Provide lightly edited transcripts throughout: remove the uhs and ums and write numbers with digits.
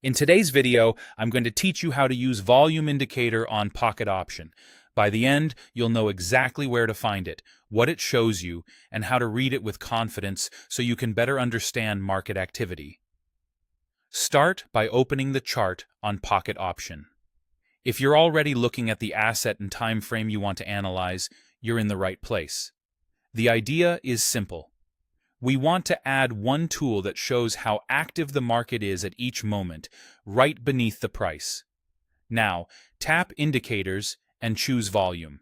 In today's video, I'm going to teach you how to use volume indicator on pocket option. By the end, you'll know exactly where to find it, what it shows you, and how to read it with confidence so you can better understand market activity. Start by opening the chart on pocket option. If you're already looking at the asset and time frame you want to analyze, you're in the right place. The idea is simple. We want to add one tool that shows how active the market is at each moment, right beneath the price. Now, tap Indicators and choose Volume.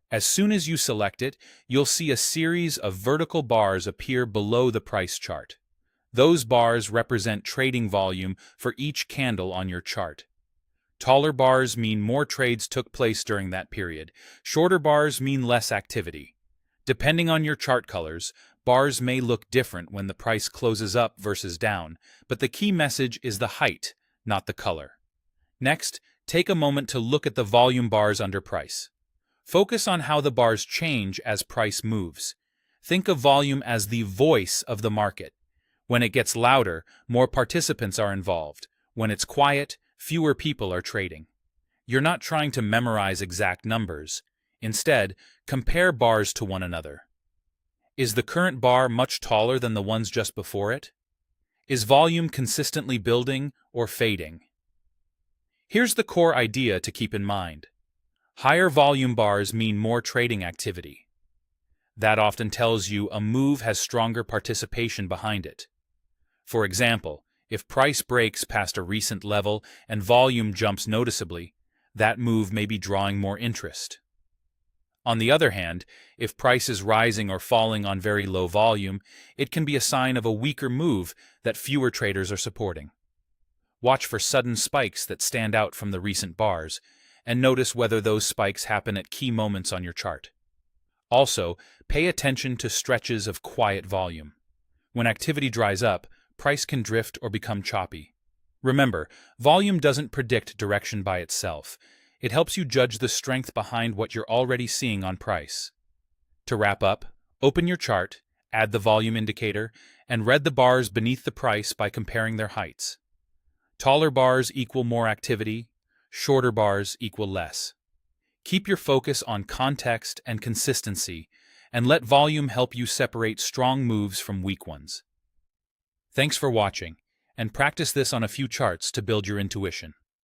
As soon as you select it, you'll see a series of vertical bars appear below the price chart. Those bars represent trading volume for each candle on your chart. Taller bars mean more trades took place during that period. Shorter bars mean less activity. Depending on your chart colors, bars may look different when the price closes up versus down, but the key message is the height, not the color. Next, take a moment to look at the volume bars under price. Focus on how the bars change as price moves. Think of volume as the voice of the market. When it gets louder, more participants are involved. When it's quiet, fewer people are trading. You're not trying to memorize exact numbers. Instead, compare bars to one another. Is the current bar much taller than the ones just before it? Is volume consistently building or fading? Here's the core idea to keep in mind. Higher volume bars mean more trading activity. That often tells you a move has stronger participation behind it. For example, if price breaks past a recent level and volume jumps noticeably, that move may be drawing more interest. On the other hand, if price is rising or falling on very low volume, it can be a sign of a weaker move that fewer traders are supporting. Watch for sudden spikes that stand out from the recent bars, and notice whether those spikes happen at key moments on your chart. Also, pay attention to stretches of quiet volume. When activity dries up, price can drift or become choppy. Remember, volume doesn't predict direction by itself. It helps you judge the strength behind what you're already seeing on price. To wrap up, open your chart, add the volume indicator, and read the bars beneath the price by comparing their heights. Taller bars equal more activity, shorter bars equal less. Keep your focus on context and consistency, and let volume help you separate strong moves from weak ones. Thanks for watching, and practice this on a few charts to build your intuition.